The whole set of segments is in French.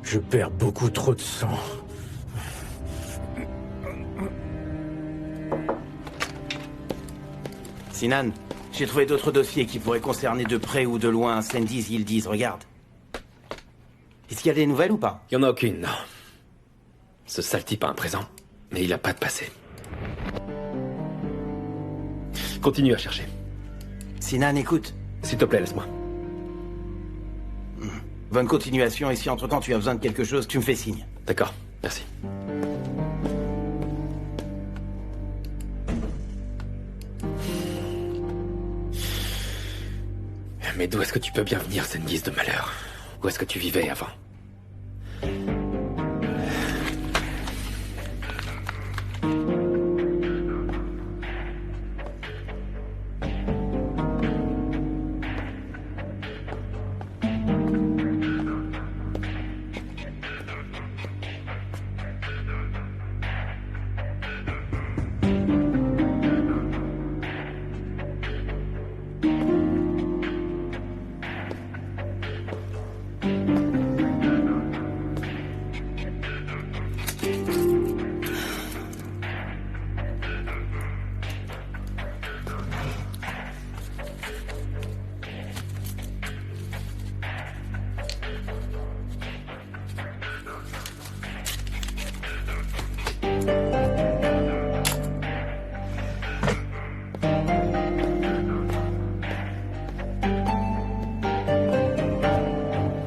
Je perds beaucoup trop de sang. Sinan, j'ai trouvé d'autres dossiers qui pourraient concerner de près ou de loin Sandy's Yildiz. Regarde. Est-ce qu'il y a des nouvelles ou pas? Il y en a aucune, non. Ce sale type a un présent, mais il a pas de passé. Continue à chercher. Sinan, écoute. S'il te plaît, laisse-moi. Bonne continuation, et si entre-temps tu as besoin de quelque chose, tu me fais signe. D'accord, merci. Mais d'où est-ce que tu peux bien venir, Sandy's de malheur? Où est-ce que tu vivais avant?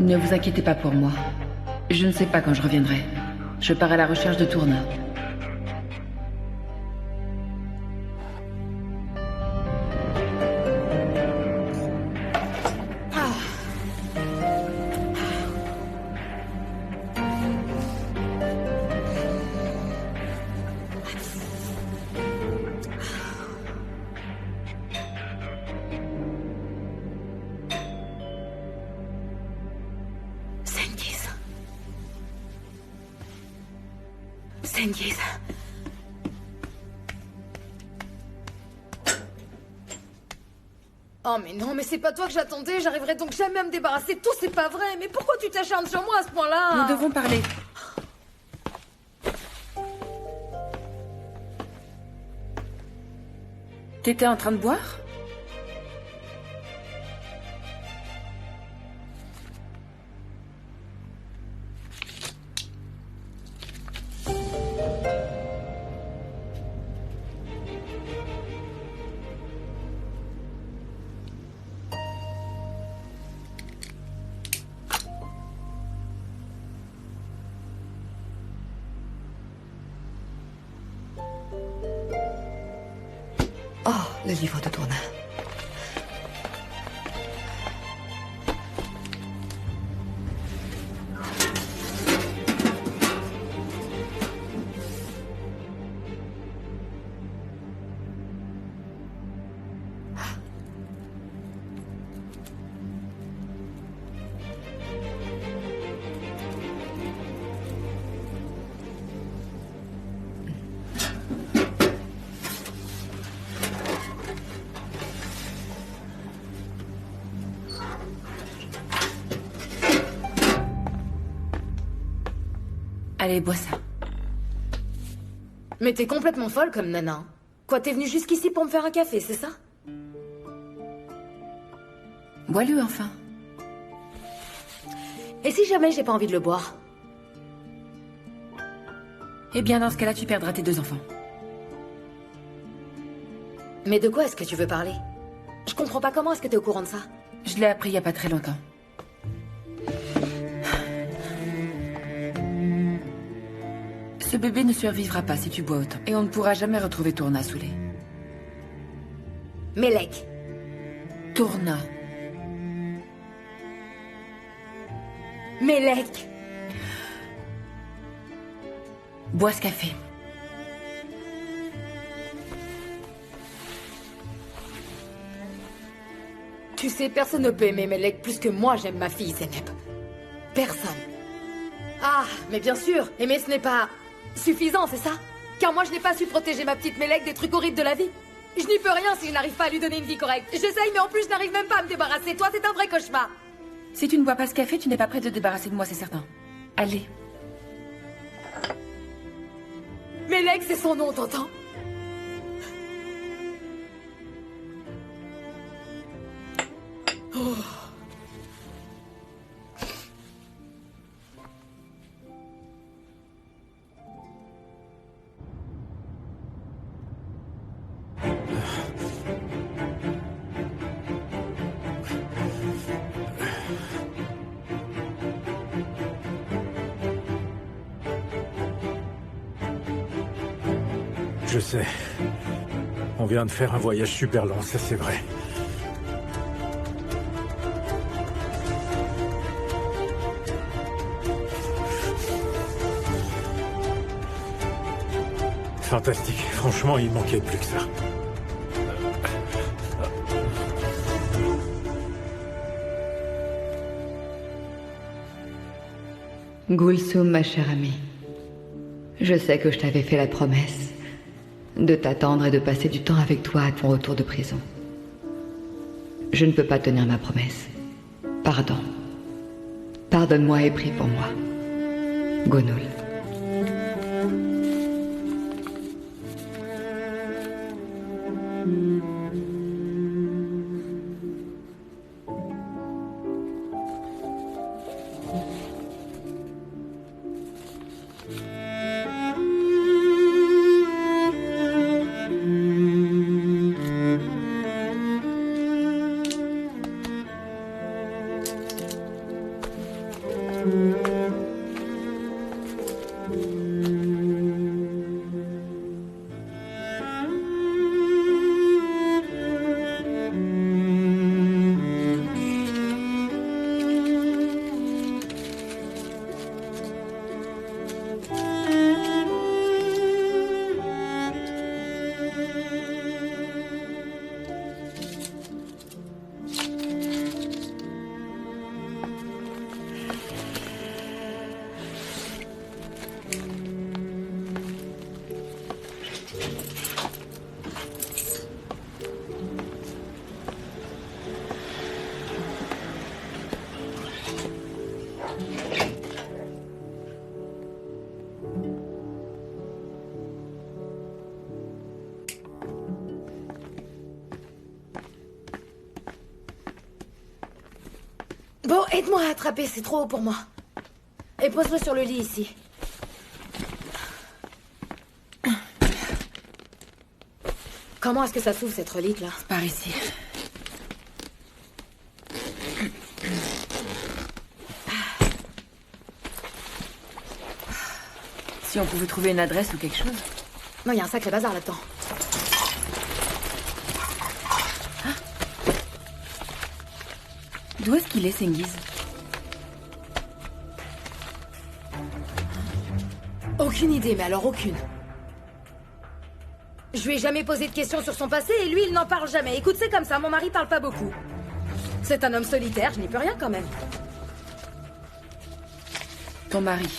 Ne vous inquiétez pas pour moi. Je ne sais pas quand je reviendrai. Je pars à la recherche de Tourna. Sandy's. Oh mais non, mais c'est pas toi que j'attendais, j'arriverai donc jamais à me débarrasser de tout, c'est pas vrai. Mais pourquoi tu t'acharnes sur moi à ce point-là? Nous devons parler. T'étais en train de boire? Oh, le livre de Tourna. Allez, bois ça. Mais t'es complètement folle comme nana. Quoi, t'es venue jusqu'ici pour me faire un café, c'est ça? Bois-le enfin. Et si jamais j'ai pas envie de le boire? Eh bien, dans ce cas-là, tu perdras tes 2 enfants. Mais de quoi est-ce que tu veux parler? Je comprends pas, comment est-ce que t'es au courant de ça? Je l'ai appris il y a pas très longtemps. Ce bébé ne survivra pas si tu bois autant. Et on ne pourra jamais retrouver Tourna saoulée. Melek. Tourna. Melek. Bois ce café. Tu sais, personne ne peut aimer Melek plus que moi j'aime ma fille, Zeynep. Personne. Ah, mais bien sûr, aimer ce n'est pas suffisant, c'est ça? Car moi je n'ai pas su protéger ma petite Melek des trucs horribles de la vie. Je n'y peux rien si je n'arrive pas à lui donner une vie correcte. J'essaye, mais en plus je n'arrive même pas à me débarrasser. Toi, c'est un vrai cauchemar. Si tu ne bois pas ce café, tu n'es pas prêt de te débarrasser de moi, c'est certain. Allez. Melek, c'est son nom, t'entends? Oh. Je sais. On vient de faire un voyage super long, ça c'est vrai. Fantastique. Franchement, il manquait plus que ça. Gulsum, ma chère amie. Je sais que je t'avais fait la promesse de t'attendre et de passer du temps avec toi à ton retour de prison. Je ne peux pas tenir ma promesse. Pardon. Pardonne-moi et prie pour moi. Gonul. Bon, aide-moi à attraper, c'est trop haut pour moi. Et pose-le sur le lit, ici. Comment est-ce que ça s'ouvre, cette relique, là? Par ici. Si on pouvait trouver une adresse ou quelque chose. Non, il y a un sacré bazar là-dedans. D'où est-ce qu'il est, Sengiz? Aucune idée, mais alors aucune. Je lui ai jamais posé de questions sur son passé et lui, il n'en parle jamais. Écoute, c'est comme ça, mon mari parle pas beaucoup. C'est un homme solitaire, je n'y peux rien quand même. Ton mari.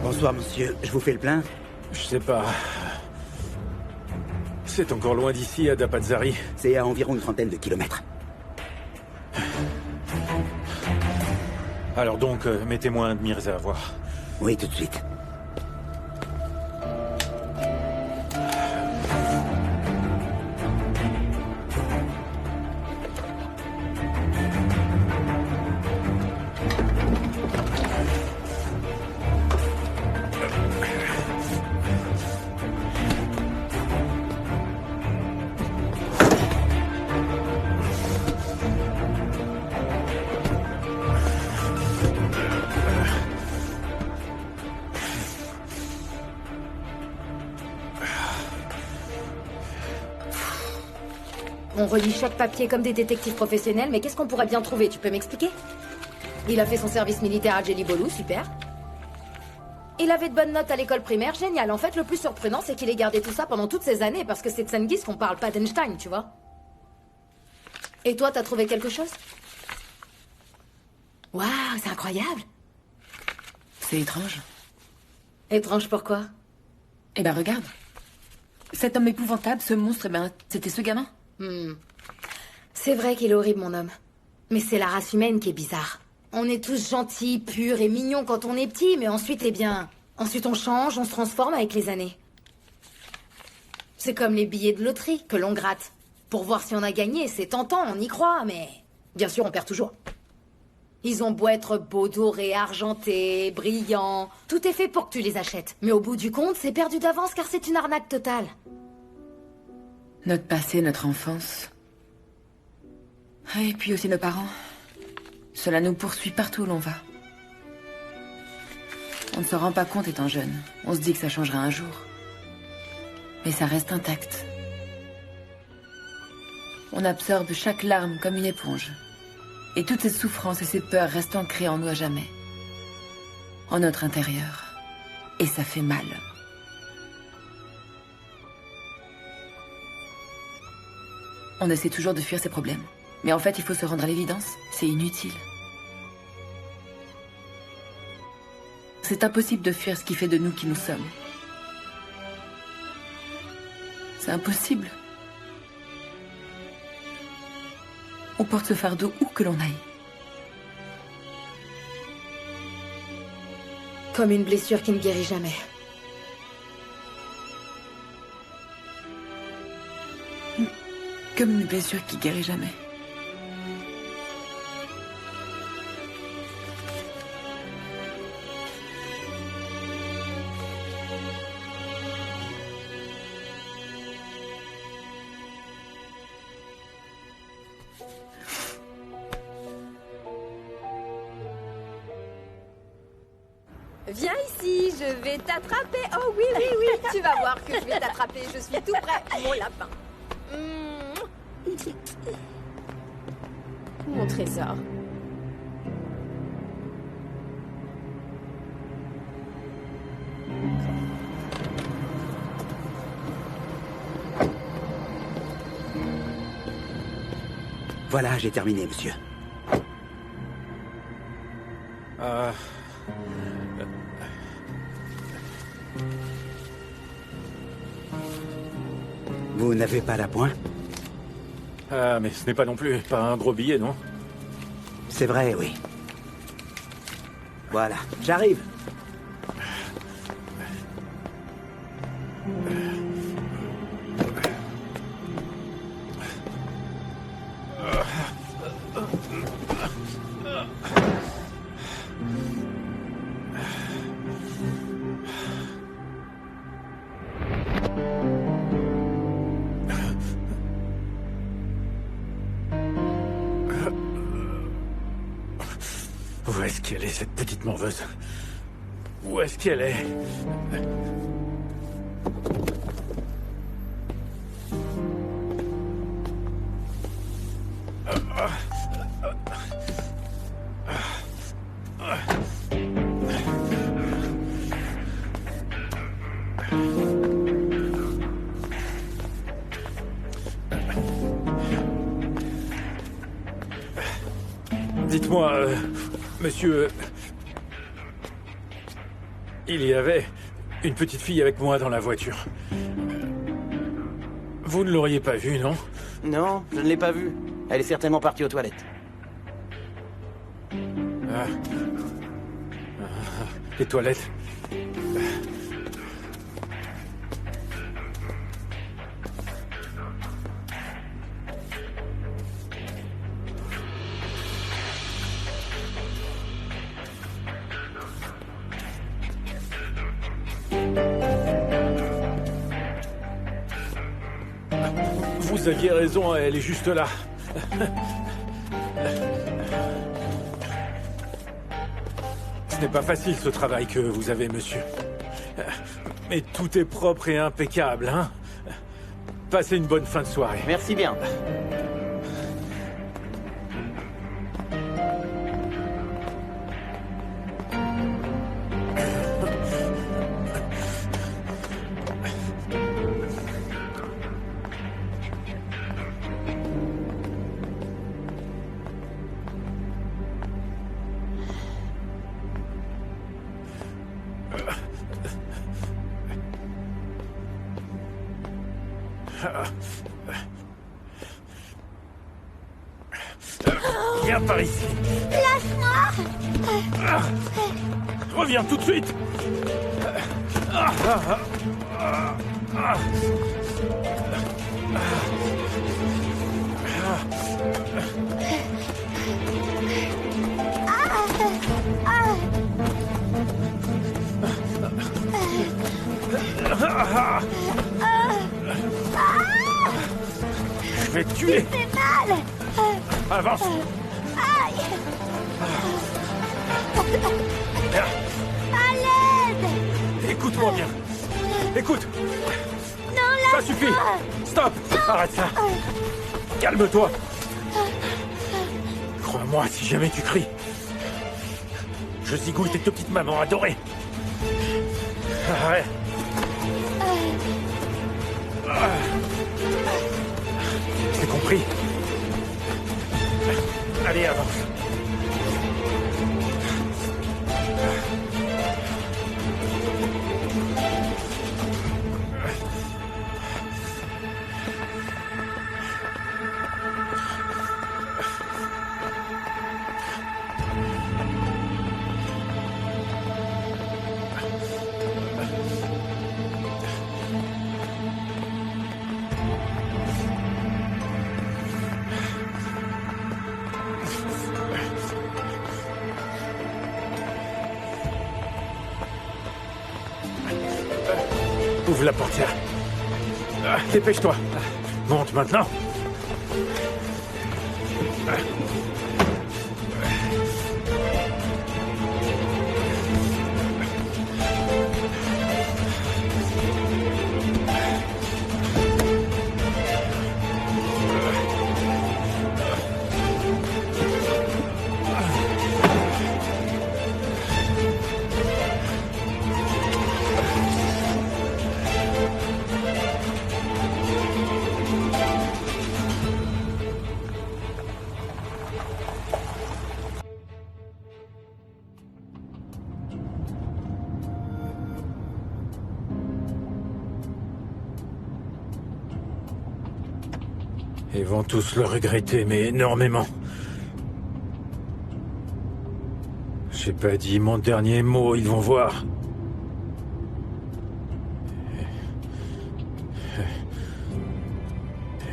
Bonsoir, monsieur. Je vous fais le plein? Je sais pas. C'est encore loin d'ici, à Dapazari. C'est à environ une trentaine de kilomètres. Alors donc, mettez-moi un de Mirza à voir. Oui, tout de suite. On relit chaque papier comme des détectives professionnels, mais qu'est-ce qu'on pourrait bien trouver? Tu peux m'expliquer? Il a fait son service militaire à Jelly Bolou, super. Il avait de bonnes notes à l'école primaire, génial. En fait, le plus surprenant, c'est qu'il ait gardé tout ça pendant toutes ces années, parce que c'est de Cengiz qu'on parle, pas d'Einstein, tu vois. Et toi, t'as trouvé quelque chose? Waouh, c'est incroyable. C'est étrange. Étrange pourquoi? Eh ben, regarde. Cet homme épouvantable, ce monstre, eh ben, c'était ce gamin. C'est vrai qu'il est horrible, mon homme. Mais c'est la race humaine qui est bizarre. On est tous gentils, purs et mignons quand on est petit, mais ensuite, eh bien... Ensuite, on change, on se transforme avec les années. C'est comme les billets de loterie que l'on gratte. Pour voir si on a gagné, c'est tentant, on y croit, mais... Bien sûr, on perd toujours. Ils ont beau être beaux, dorés, argentés, brillants... Tout est fait pour que tu les achètes. Mais au bout du compte, c'est perdu d'avance car c'est une arnaque totale. Notre passé, notre enfance. Et puis aussi nos parents. Cela nous poursuit partout où l'on va. On ne se rend pas compte étant jeune. On se dit que ça changera un jour. Mais ça reste intact. On absorbe chaque larme comme une éponge. Et toutes ces souffrances et ces peurs restent ancrées en nous à jamais. En notre intérieur. Et ça fait mal. On essaie toujours de fuir ces problèmes. Mais en fait, il faut se rendre à l'évidence. C'est inutile. C'est impossible de fuir ce qui fait de nous qui nous sommes. C'est impossible. On porte ce fardeau où que l'on aille. Comme une blessure qui ne guérit jamais. Comme une blessure qui guérit jamais. Viens ici, je vais t'attraper. Oh oui, oui, oui, tu vas voir que je vais t'attraper. Je suis tout prêt, mon lapin. Mon trésor. Voilà, j'ai terminé, monsieur. Vous n'avez pas d'appoint? Ah, mais ce n'est pas non plus pas un gros billet, non? C'est vrai, oui. Voilà, j'arrive. Où est-ce qu'elle est, cette petite morveuse? Où est-ce qu'elle est? Dites-moi, monsieur... Il y avait une petite fille avec moi dans la voiture. Vous ne l'auriez pas vue, non? Non, je ne l'ai pas vue. Elle est certainement partie aux toilettes. Les toilettes. Vous aviez raison, elle est juste là. Ce n'est pas facile ce travail que vous avez, monsieur. Mais tout est propre et impeccable, hein? Passez une bonne fin de soirée. Merci bien. Viens par ici. Lâche-moi. Reviens tout de suite. Je vais te tuer. C'est mal. Avance. Aïe. À l'aide. Écoute-moi bien. Écoute. Non, Ça suffit. Stop. Arrête ça. Calme-toi. Crois-moi, si jamais tu cries, je zigouille tes deux petites mamans adorées. Arrête. C'est compris. Allez, avance. Ouvre la portière. Dépêche-toi. Monte maintenant. Ils vont tous le regretter, mais énormément. J'ai pas dit mon dernier mot, ils vont voir.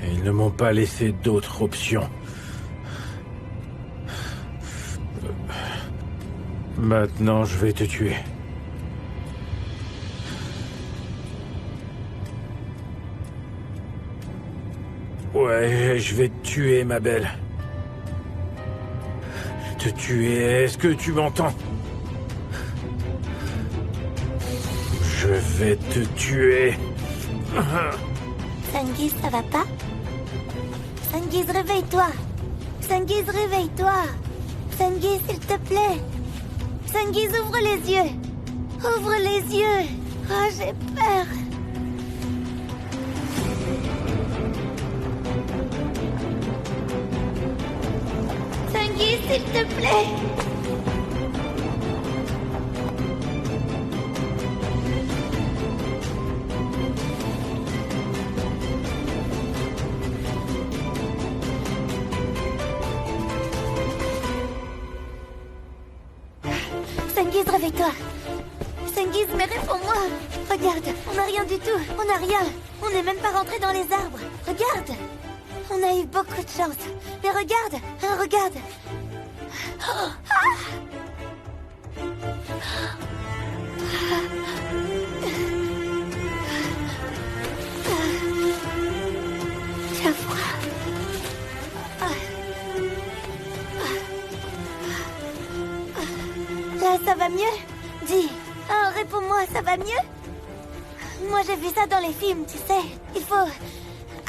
Et ils ne m'ont pas laissé d'autre option. Maintenant, je vais te tuer. Ouais, je vais te tuer, ma belle. Te tuer, est-ce que tu m'entends? Je vais te tuer. Sengiz, ça va pas? Sengiz, réveille-toi. Sengiz, réveille-toi. Sengiz, s'il te plaît. Sengiz, ouvre les yeux. Ouvre les yeux. Oh, j'ai peur. Sengiz, s'il te plaît. Sengiz, réveille-toi. Sengiz, mais réponds-moi. Regarde, on n'a rien du tout. On n'a rien. On n'est même pas rentré dans les arbres. Regarde. On a eu beaucoup de chance. Mais regarde, hein, regarde. Oh, ah. J'ai froid. Là, ça va mieux? Dis, hein, réponds-moi, ça va mieux? Moi, j'ai vu ça dans les films, tu sais. Il faut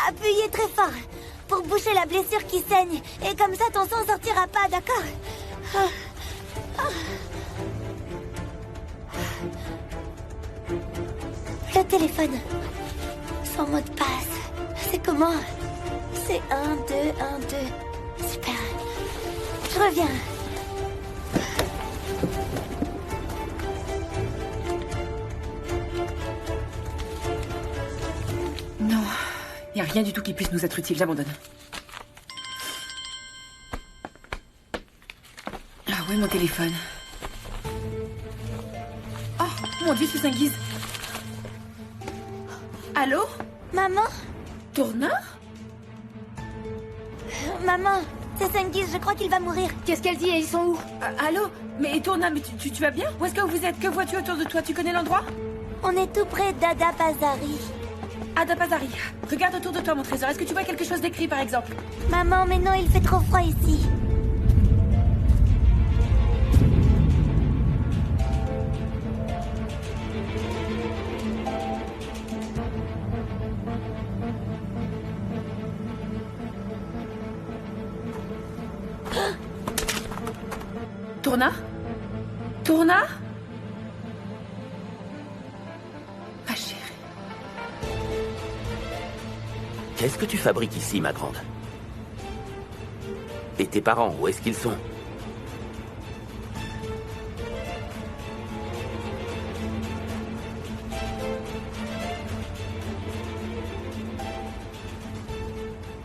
appuyer très fort pour boucher la blessure qui saigne. Et comme ça, ton sang sortira pas, d'accord? Le téléphone. Son mot de passe. C'est comment? C'est 1, 2, 1, 2. Super. Je reviens. Y a rien du tout qui puisse nous être utile, j'abandonne. Ah ouais, mon téléphone. Oh, mon Dieu, c'est Sengiz. Allô? Maman? Tourna? Maman, c'est Sengiz, je crois qu'il va mourir. Qu'est-ce qu'elle dit et ils sont où? Allô? Mais Tourna, mais tu vas bien? Où est-ce que vous êtes? Que vois-tu autour de toi? Tu connais l'endroit? On est tout près d'Adapazari. Adapazari. Regarde autour de toi, mon trésor. Est-ce que tu vois quelque chose d'écrit, par exemple? Maman, mais non, il fait trop froid ici. Tourna? Tourna? Ma chérie. Qu'est-ce que tu fabriques ici, ma grande? Et tes parents, où est-ce qu'ils sont?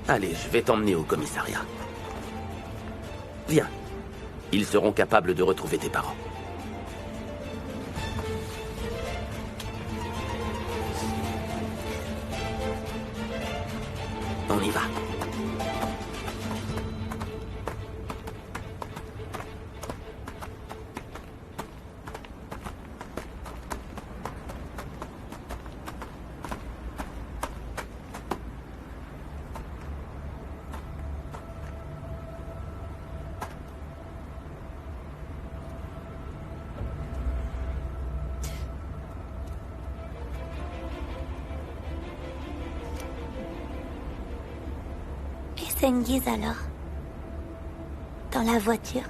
Allez, je vais t'emmener au commissariat. Viens. Ils seront capables de retrouver tes parents. On y va. Sengiz alors? Dans la voiture?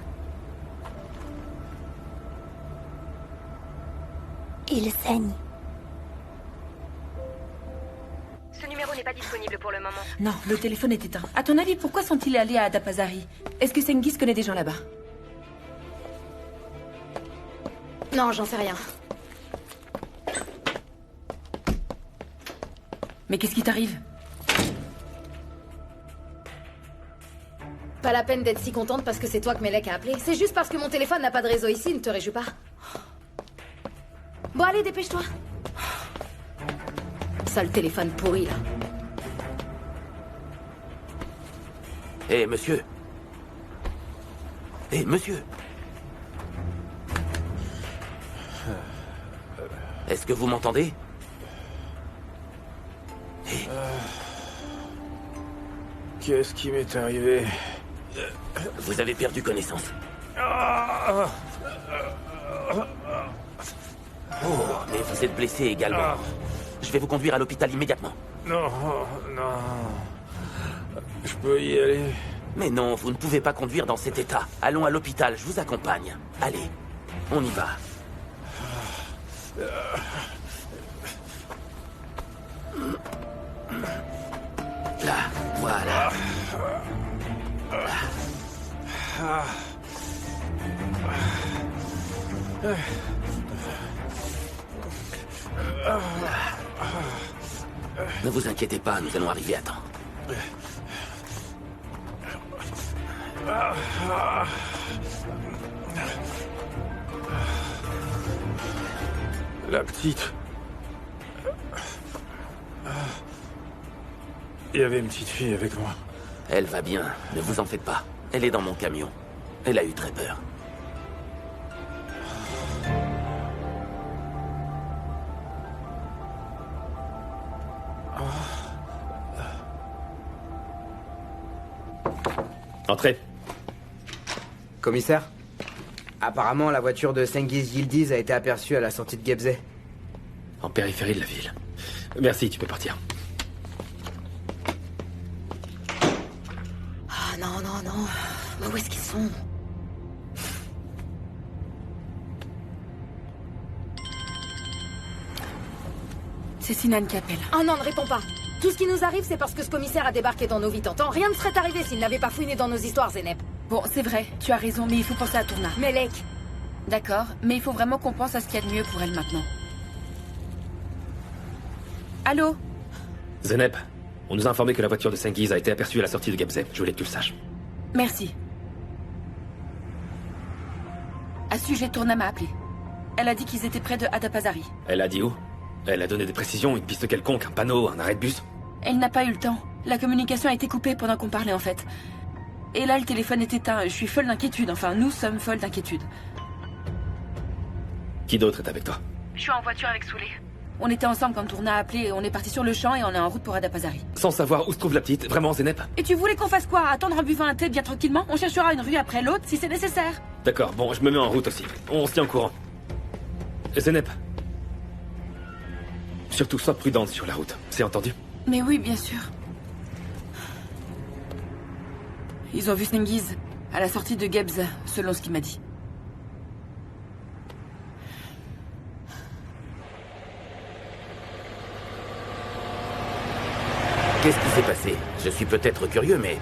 Il saigne. Ce numéro n'est pas disponible pour le moment. Non, le téléphone est éteint. À ton avis, pourquoi sont-ils allés à Adapazari? Est-ce que Sengiz connaît des gens là-bas? Non, j'en sais rien. Mais qu'est-ce qui t'arrive? Pas la peine d'être si contente parce que c'est toi que Melek a appelé. C'est juste parce que mon téléphone n'a pas de réseau ici, ne te réjouis pas. Bon, allez, dépêche-toi. Sale téléphone pourri, là. Hé, monsieur. Hé, monsieur. Est-ce que vous m'entendez? Hé. Qu'est-ce qui m'est arrivé? Vous avez perdu connaissance. Oh, mais vous êtes blessé également. Je vais vous conduire à l'hôpital immédiatement. Non, non. Je peux y aller? Mais non, vous ne pouvez pas conduire dans cet état. Allons à l'hôpital, je vous accompagne. Allez, on y va. Là, voilà. Ne vous inquiétez pas, nous allons arriver à temps. La petite... Il y avait une petite fille avec moi. Elle va bien, ne vous en faites pas. Elle est dans mon camion. Elle a eu très peur. Entrez. Commissaire? Apparemment, la voiture de Sengiz Yildiz a été aperçue à la sortie de Gebze. En périphérie de la ville. Merci, tu peux partir. Ah non, non, non. Mais où est-ce qu'ils sont? C'est Sinan qui appelle. Ah non, ne réponds pas. Tout ce qui nous arrive, c'est parce que ce commissaire a débarqué dans nos vies, t'entends? Rien ne serait arrivé s'il n'avait pas fouiné dans nos histoires, Zeynep. Bon, c'est vrai, tu as raison, mais il faut penser à Tourna. Melek. D'accord, mais il faut vraiment qu'on pense à ce qu'il y a de mieux pour elle maintenant. Allô? Zeynep, On nous a informé que la voiture de Sengiz a été aperçue à la sortie de Gebze. Je voulais que tu le saches. Merci. À ce sujet, Tourna m'a appelé. Elle a dit qu'ils étaient près de Adapazari. Elle a dit où? Elle a donné des précisions, une piste quelconque, un panneau, un arrêt de bus? Elle n'a pas eu le temps. La communication a été coupée pendant qu'on parlait, en fait. Et là, le téléphone est éteint. Je suis folle d'inquiétude. Enfin, nous sommes folles d'inquiétude. Qui d'autre est avec toi? Je suis en voiture avec Soulé. On était ensemble quand Tourna a appelé. On est parti sur le champ et on est en route pour Adapazari. Sans savoir où se trouve la petite, vraiment, Zenep? Et tu voulais qu'on fasse quoi? Attendre en buvant un thé bien tranquillement? On cherchera une rue après l'autre si c'est nécessaire. D'accord, bon, je me mets en route aussi. On se tient au courant. Zenep. Surtout, sois prudente sur la route. C'est entendu? Mais oui, bien sûr. Ils ont vu Sengiz à la sortie de Gebze, selon ce qu'il m'a dit. Qu'est-ce qui s'est passé? Je suis peut-être curieux, mais...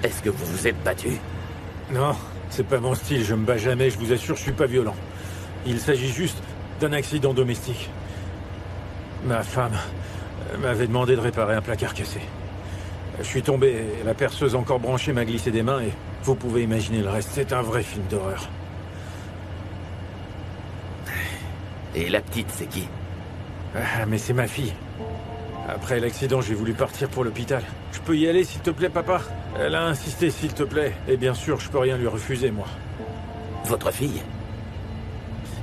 Est-ce que vous vous êtes battu? Non, c'est pas mon style, je me bats jamais, je vous assure, je suis pas violent. Il s'agit juste d'un accident domestique. Ma femme m'avait demandé de réparer un placard cassé. Je suis tombé et la perceuse encore branchée m'a glissé des mains et vous pouvez imaginer le reste. C'est un vrai film d'horreur. Et la petite, c'est qui? Ah, mais c'est ma fille. Après l'accident, j'ai voulu partir pour l'hôpital. Je peux y aller, s'il te plaît, papa? Elle a insisté, s'il te plaît. Et bien sûr, je peux rien lui refuser, moi. Votre fille?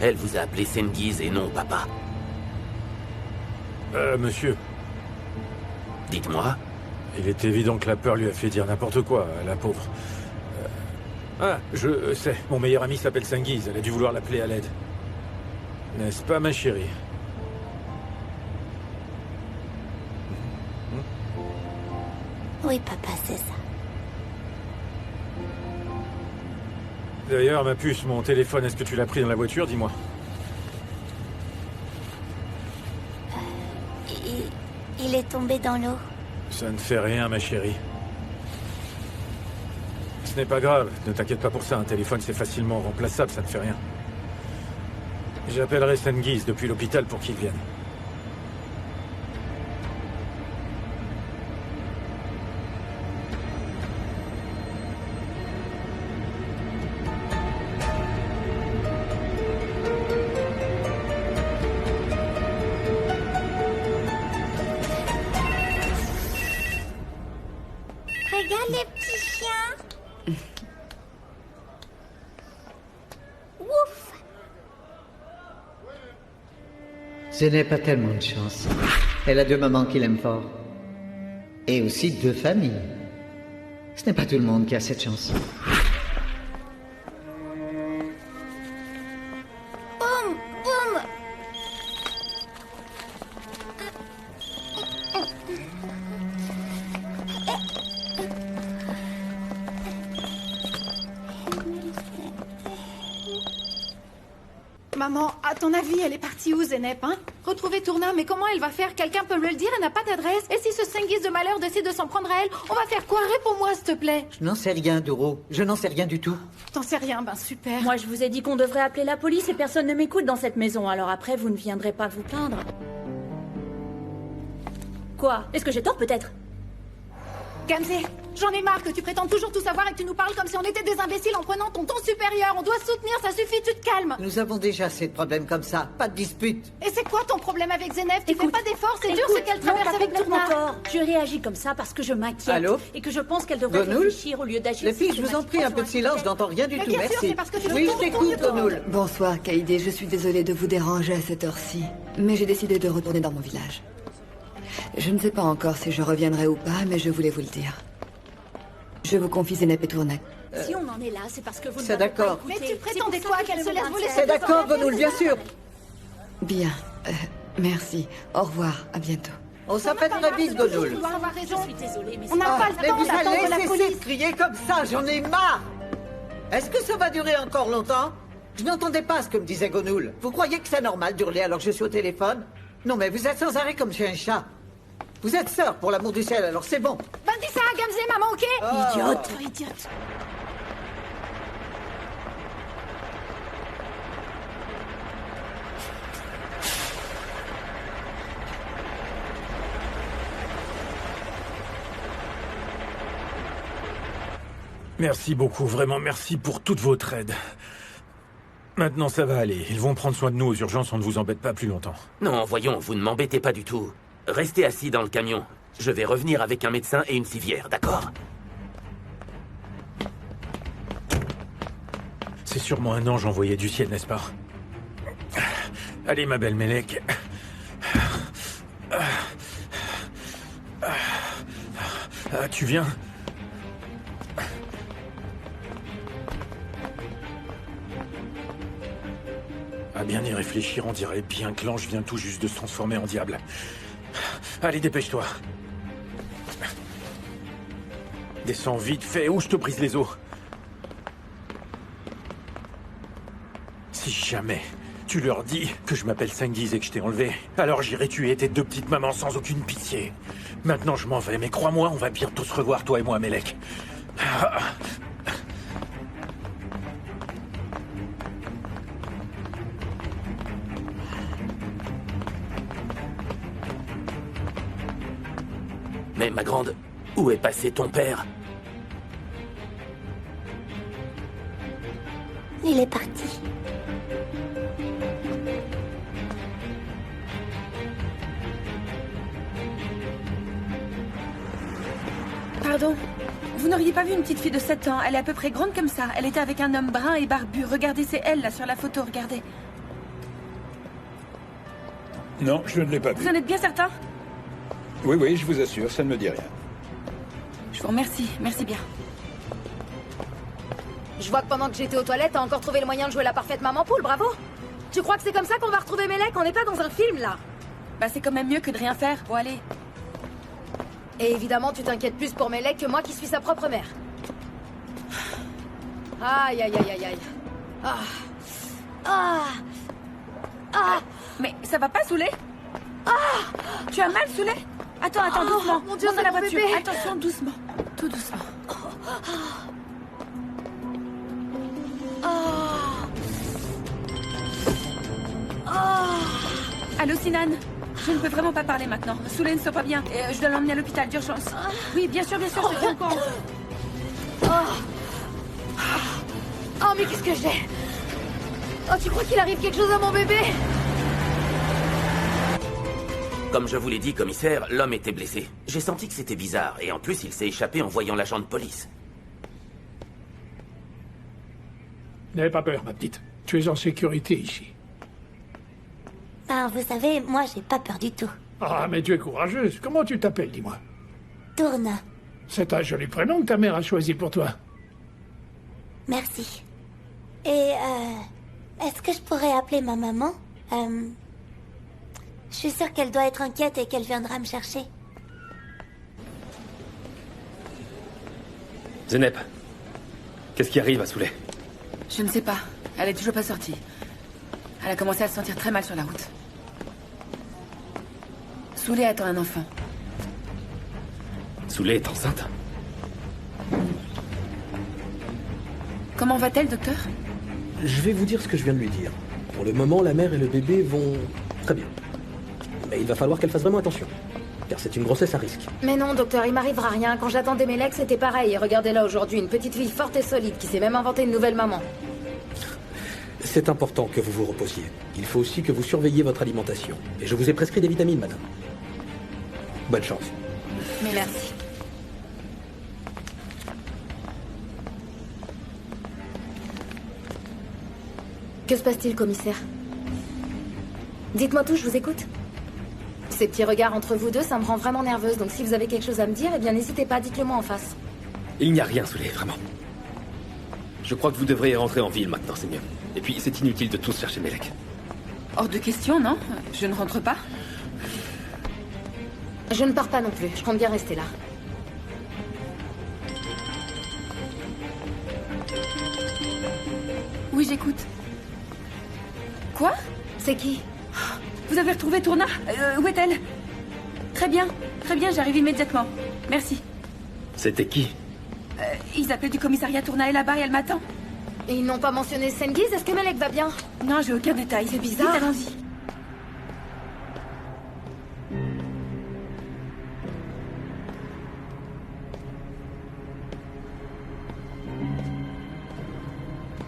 Elle vous a appelé Sengiz et non papa. Monsieur. Dites-moi. Il est évident que la peur lui a fait dire n'importe quoi, la pauvre. Ah, je sais. Mon meilleur ami s'appelle Sengiz. Elle a dû vouloir l'appeler à l'aide. N'est-ce pas, ma chérie? Oui, papa, c'est ça. D'ailleurs, ma puce, mon téléphone, est-ce que tu l'as pris dans la voiture? Dis-moi. Il est tombé dans l'eau. Ça ne fait rien, ma chérie. Ce n'est pas grave, ne t'inquiète pas pour ça. Un téléphone, c'est facilement remplaçable, ça ne fait rien. J'appellerai Sengiz depuis l'hôpital pour qu'il vienne. Regarde les petits chiens. Ouf. Zenep a tellement de chance. Elle a deux mamans qui l'aiment fort. Et aussi deux familles. Ce n'est pas tout le monde qui a cette chance. Boum, boum. Maman, à ton avis, elle est partie où, Zenep, hein? Retrouver Tourna, mais comment elle va faire? Quelqu'un peut me le dire, elle n'a pas d'adresse. Et si ce Sengiz de malheur décide de s'en prendre à elle, on va faire quoi? Réponds-moi, s'il te plaît. Je n'en sais rien, Doro. Je n'en sais rien du tout. T'en sais rien, ben super. Moi, je vous ai dit qu'on devrait appeler la police et personne ne m'écoute dans cette maison. Alors après, vous ne viendrez pas vous plaindre. Quoi? Est-ce que j'ai tort, peut-être? Gamzé, j'en ai marre que tu prétendes toujours tout savoir et que tu nous parles comme si on était des imbéciles en prenant ton ton supérieur. On doit se soutenir, ça suffit, tu te calmes. Nous avons déjà assez de problèmes comme ça. Pas de dispute. Et c'est quoi ton problème avec Zenef? Tu fais pas d'efforts, c'est dur ce qu'elle non, traverse t'as avec complètement Tourna. tort. Je réagis comme ça parce que je m'inquiète. Allô? Et que je pense qu'elle devrait Gonoul? réfléchir au lieu d'agir. Les filles, je vous en prie, un peu de silence, je n'entends rien du Mais tout, bien sûr, merci. c'est parce que tu Oui, le je tournes t'écoute, autour de Gonoul. Bonsoir, Kaïdé. Je suis désolée de vous déranger à cette heure-ci, mais j'ai décidé de retourner dans mon village. Je ne sais pas encore si je reviendrai ou pas, mais je voulais vous le dire. Je vous confie Zenep et Tourna. Si on en est là, c'est parce que vous ne C'est m'avez pas d'accord. écouté. Mais tu prétendais quoi? Qu'elle se laisse voler C'est d'accord, Gonoul, bien sûr. Bien. Merci. Au revoir. À bientôt. On s'appellerait vite, Gonoul. Tu dois avoir raison. Je suis désolée, mais On n'a pas Mais le temps vous d'attendre allez la cesser police. de crier comme ça, j'en ai marre. Est-ce que ça va durer encore longtemps? Je n'entendais pas ce que me disait Gonoul. Vous croyez que c'est normal d'hurler alors que je suis au téléphone? Non, mais vous êtes sans arrêt comme chez un chat. Vous êtes sœurs, pour l'amour du ciel, alors c'est bon. Ben dis ça à Gamzé, maman, ok? Idiote, idiote. Merci beaucoup, vraiment merci pour toute votre aide. Maintenant, ça va aller. Ils vont prendre soin de nous aux urgences, on ne vous embête pas plus longtemps. Non, voyons, vous ne m'embêtez pas du tout. Restez assis dans le camion. Je vais revenir avec un médecin et une civière, d'accord? C'est sûrement un ange envoyé du ciel, n'est-ce pas? Allez, ma belle Melek. Tu viens? À bien y réfléchir, on dirait bien que l'ange vient tout juste de se transformer en diable. Allez, dépêche-toi. Descends vite, fait, ou je te brise les os. Si jamais tu leur dis que je m'appelle Sengiz et que je t'ai enlevé, alors j'irai tuer tes deux petites mamans sans aucune pitié. Maintenant, je m'en vais, mais crois-moi, on va bientôt se revoir, toi et moi, Melek. Mais ma grande, où est passé ton père? Il est parti. Pardon, vous n'auriez pas vu une petite fille de 7 ans? Elle est à peu près grande comme ça. Elle était avec un homme brun et barbu. Regardez, c'est elle, là, sur la photo, regardez. Non, je ne l'ai pas vue. Vous en êtes bien certain? Oui, oui, je vous assure, ça ne me dit rien. Je vous remercie, merci bien. Je vois que pendant que j'étais aux toilettes, t'as encore trouvé le moyen de jouer la parfaite maman poule, bravo! Tu crois que c'est comme ça qu'on va retrouver Melek? On n'est pas dans un film, là! Bah, c'est quand même mieux que de rien faire. Bon, allez. Et évidemment, tu t'inquiètes plus pour Melek que moi qui suis sa propre mère. Aïe, aïe, aïe, aïe, aïe. Ah. Ah. Ah. Mais ça va pas, Souley? Ah. Tu as mal, Souley? Attends, doucement. Mon Dieu, Monte dans la voiture. bébé. Attention, doucement. Tout doucement. Allô, Sinan? Je ne peux vraiment pas parler maintenant. Souley ne sent pas bien. Et je dois l'emmener à l'hôpital d'urgence. Oui, bien sûr, je te tiens au courant. Oh, mais qu'est-ce que j'ai? Oh, tu crois qu'il arrive quelque chose à mon bébé? Comme je vous l'ai dit, commissaire, l'homme était blessé. J'ai senti que c'était bizarre, et en plus, il s'est échappé en voyant l'agent de police. N'aie pas peur, ma petite. Tu es en sécurité ici. Ben, vous savez, moi, j'ai pas peur du tout. Ah, mais tu es courageuse. Comment tu t'appelles, dis-moi? Tourna. C'est un joli prénom que ta mère a choisi pour toi. Merci. Et, est-ce que je pourrais appeler ma maman? Je suis sûre qu'elle doit être inquiète et qu'elle viendra me chercher. Zenep, qu'est-ce qui arrive à Souley? Je ne sais pas. Elle est toujours pas sortie. Elle a commencé à se sentir très mal sur la route. Souley attend un enfant. Souley est enceinte? Comment va-t-elle, docteur? Je vais vous dire ce que je viens de lui dire. Pour le moment, la mère et le bébé vont très bien. Mais il va falloir qu'elle fasse vraiment attention. Car c'est une grossesse à risque. Mais non, docteur, il m'arrivera rien. Quand j'attendais Melek, c'était pareil. Et regardez-la aujourd'hui, une petite fille forte et solide qui s'est même inventé une nouvelle maman. C'est important que vous vous reposiez. Il faut aussi que vous surveilliez votre alimentation. Et je vous ai prescrit des vitamines, madame. Bonne chance. Mais merci. Que se passe-t-il, commissaire? Dites-moi tout, je vous écoute. Ces petits regards entre vous deux, ça me rend vraiment nerveuse. Donc si vous avez quelque chose à me dire, eh bien n'hésitez pas, dites-le moi en face. Il n'y a rien, Souley, vraiment. Je crois que vous devriez rentrer en ville maintenant, c'est mieux. Et puis, c'est inutile de tous chercher Melek. Hors de question, non? Je ne rentre pas. Je ne pars pas non plus, je compte bien rester là. Oui, j'écoute. Quoi? C'est qui? Vous avez retrouvé Tourna? Où est-elle? Très bien, j'arrive immédiatement. Merci. C'était qui? Ils appelaient du commissariat Tourna est là-bas et elle m'attend. Et ils n'ont pas mentionné Sengiz? Est-ce que Melek va bien? Non, j'ai aucun détail. C'est bizarre. Vite, allons-y.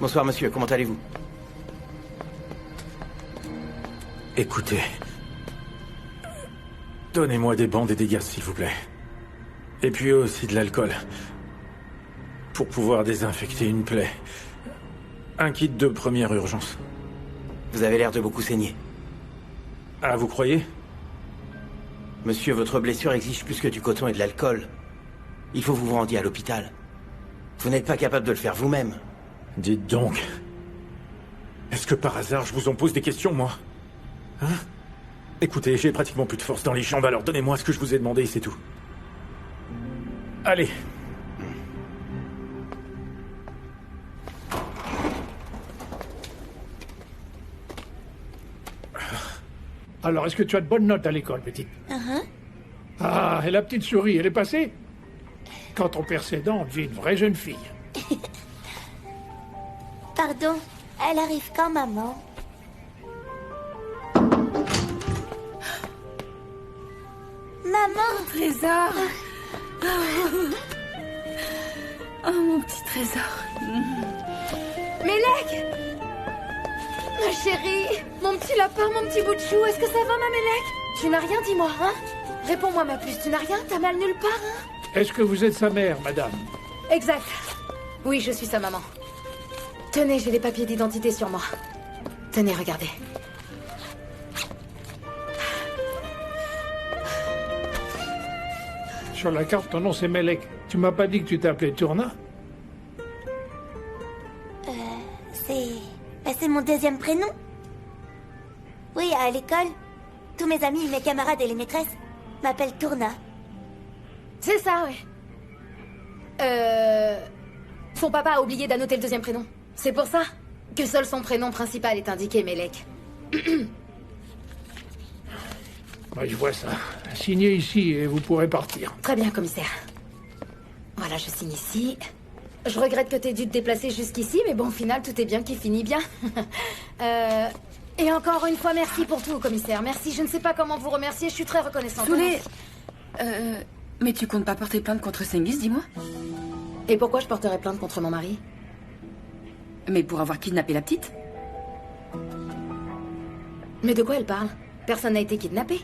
Bonsoir, monsieur. Comment allez-vous? Écoutez... Donnez-moi des bandes et des gaz, s'il vous plaît. Et puis aussi de l'alcool. Pour pouvoir désinfecter une plaie. Un kit de première urgence. Vous avez l'air de beaucoup saigner. Ah, vous croyez? Monsieur, votre blessure exige plus que du coton et de l'alcool. Il faut que vous vous rendiez à l'hôpital. Vous n'êtes pas capable de le faire vous-même. Dites donc... Est-ce que par hasard je vous en pose des questions, moi? Hein? Écoutez, j'ai pratiquement plus de force dans les jambes, alors donnez-moi ce que je vous ai demandé, c'est tout. Allez. Alors, est-ce que tu as de bonnes notes à l'école, petite? Ah, et la petite souris, elle est passée? Quand on perd ses dents, on devient une vraie jeune fille. Pardon, elle arrive quand, maman? Maman! Trésor! Oh, mon petit trésor. Mélek! Ma chérie! Mon petit lapin, mon petit bout de chou, est-ce que ça va, ma Mélek? Tu n'as rien, dis-moi, hein? Réponds-moi, ma puce, tu n'as rien? T'as mal nulle part, hein? Est-ce que vous êtes sa mère, madame? Exact. Oui, je suis sa maman. Tenez, j'ai les papiers d'identité sur moi. Tenez, regardez. Sur la carte, ton nom c'est Melek. Tu m'as pas dit que tu t'appelais Tourna? C'est mon deuxième prénom. Oui, à l'école, tous mes amis, mes camarades et les maîtresses m'appellent Tourna. C'est ça, oui. Son papa a oublié d'annoter le deuxième prénom. C'est pour ça que seul son prénom principal est indiqué, Mélek. Bah, je vois ça. Signez ici et vous pourrez partir. Très bien, commissaire. Voilà, je signe ici. Je regrette que t'aies dû te déplacer jusqu'ici, mais bon, au final, tout est bien qui finit bien. Et encore une fois, merci pour tout, commissaire. Merci, je ne sais pas comment vous remercier, je suis très reconnaissante. Soulé, mais tu comptes pas porter plainte contre Cengiz, dis-moi? Et pourquoi je porterais plainte contre mon mari? Mais pour avoir kidnappé la petite? Mais de quoi elle parle? Personne n'a été kidnappé.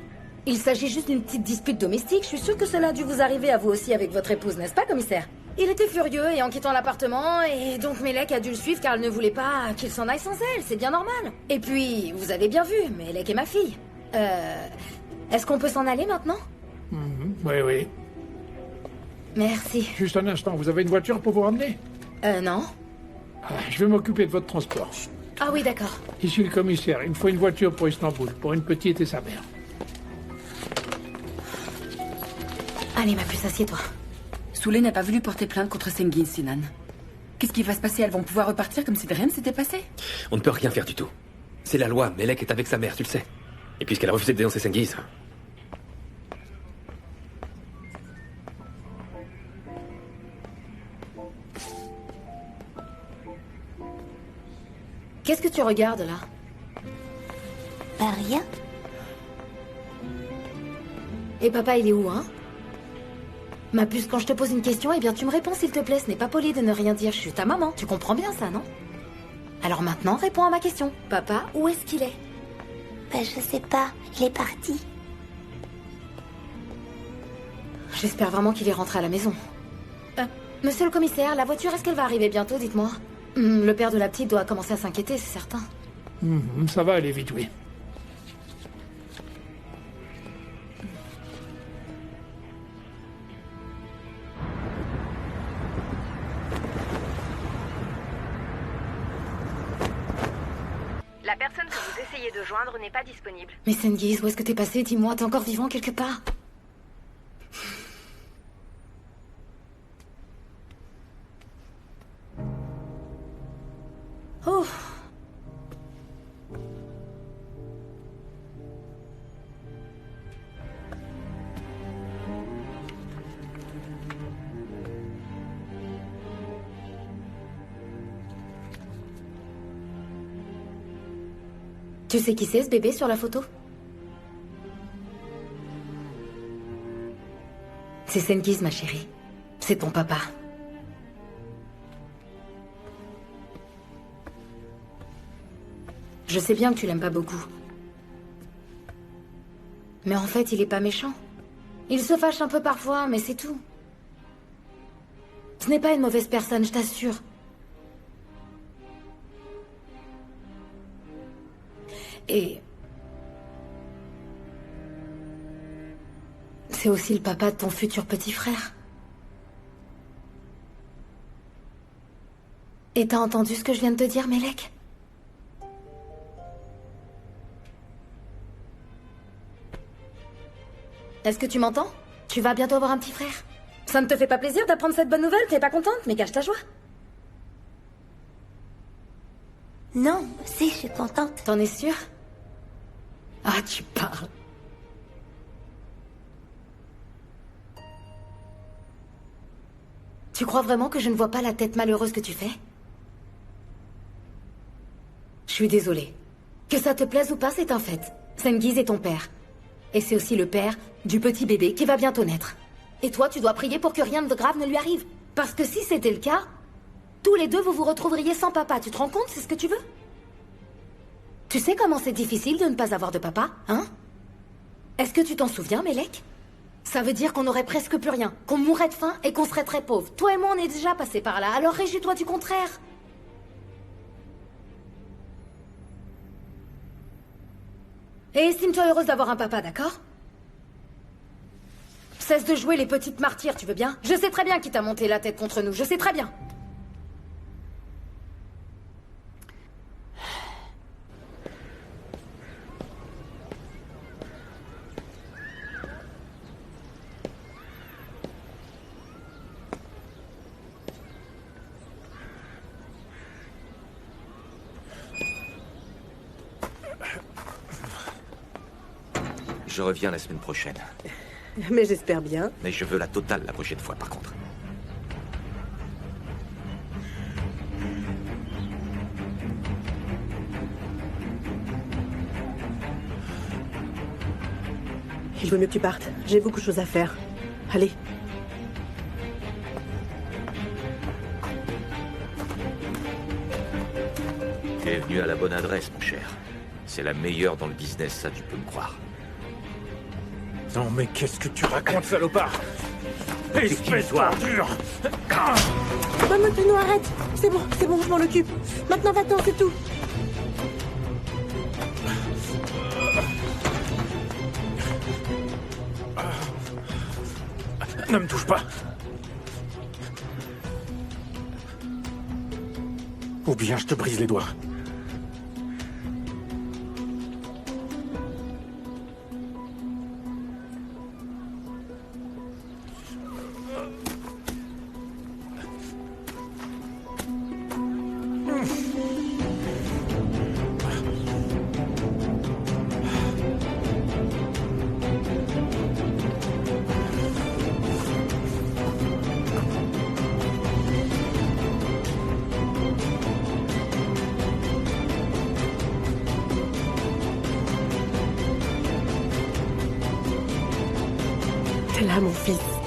Il s'agit juste d'une petite dispute domestique. Je suis sûre que cela a dû vous arriver à vous aussi avec votre épouse, n'est-ce pas, commissaire? Il était furieux et en quittant l'appartement, et donc Mélek a dû le suivre car elle ne voulait pas qu'il s'en aille sans elle, c'est bien normal. Et puis, vous avez bien vu, Mélek est ma fille. Est-ce qu'on peut s'en aller maintenant? Oui, oui. Merci. Juste un instant, vous avez une voiture pour vous ramener? Non. Je vais m'occuper de votre transport. Ah oui, d'accord. Ici le commissaire, il me faut une voiture pour Istanbul, pour une petite et sa mère. Allez, ma puce, assieds-toi. Soulé n'a pas voulu porter plainte contre Cengiz, Sinan. Qu'est-ce qui va se passer? Elles vont pouvoir repartir comme si de rien ne s'était passé? On ne peut rien faire du tout. C'est la loi, Melek est avec sa mère, tu le sais. Et puisqu'elle a refusé de dénoncer Cengiz... Qu'est-ce que tu regardes, là? Pas rien. Et papa, il est où, hein? Ma puce, quand je te pose une question, eh bien, tu me réponds, s'il te plaît. Ce n'est pas poli de ne rien dire. Je suis ta maman. Tu comprends bien ça, non? Alors maintenant, réponds à ma question. Papa, où est-ce qu'il est? Bah, je sais pas. Il est parti. J'espère vraiment qu'il est rentré à la maison. Monsieur le commissaire, la voiture, est-ce qu'elle va arriver bientôt, dites-moi? Le père de la petite doit commencer à s'inquiéter, c'est certain. Ça va aller vite, oui. La personne que vous essayez de joindre n'est pas disponible. Mais Cengiz, où est-ce que t'es passé? Dis-moi, t'es encore vivant quelque part? Oh. Tu sais qui c'est, ce bébé sur la photo? C'est Cengiz, ma chérie. C'est ton papa. Je sais bien que tu l'aimes pas beaucoup. Mais en fait, il est pas méchant. Il se fâche un peu parfois, mais c'est tout. Ce n'est pas une mauvaise personne, je t'assure. Et... c'est aussi le papa de ton futur petit frère. Et t'as entendu ce que je viens de te dire, Melek? Est-ce que tu m'entends? Tu vas bientôt avoir un petit frère. Ça ne te fait pas plaisir d'apprendre cette bonne nouvelle? T'es pas contente? Mais cache ta joie. Non, si, je suis contente. T'en es sûre? Ah, tu parles. Tu crois vraiment que je ne vois pas la tête malheureuse que tu fais? Je suis désolée. Que ça te plaise ou pas, c'est un fait. Sengiz est ton père. Et c'est aussi le père du petit bébé qui va bientôt naître. Et toi, tu dois prier pour que rien de grave ne lui arrive. Parce que si c'était le cas, tous les deux, vous vous retrouveriez sans papa. Tu te rends compte, c'est ce que tu veux? Tu sais comment c'est difficile de ne pas avoir de papa, hein? Est-ce que tu t'en souviens, Melek? Ça veut dire qu'on n'aurait presque plus rien, qu'on mourrait de faim et qu'on serait très pauvres. Toi et moi, on est déjà passés par là, alors réjouis-toi du contraire. Et estime-toi heureuse d'avoir un papa, d'accord? Cesse de jouer les petites martyrs, tu veux bien? Je sais très bien qui t'a monté la tête contre nous, je sais très bien. Je reviens la semaine prochaine. Mais j'espère bien. Mais je veux la totale la prochaine fois, par contre. Il vaut mieux que tu partes. J'ai beaucoup de choses à faire. Allez. Tu es venu à la bonne adresse, mon cher. C'est la meilleure dans le business, ça tu peux me croire. Non mais qu'est-ce que tu racontes, salopard? Espèce d'ordure! Bon, maintenant arrête. C'est bon, je m'en occupe. Maintenant va-t'en, c'est tout. Ne me touche pas. Ou bien je te brise les doigts. T'es là, mon fils.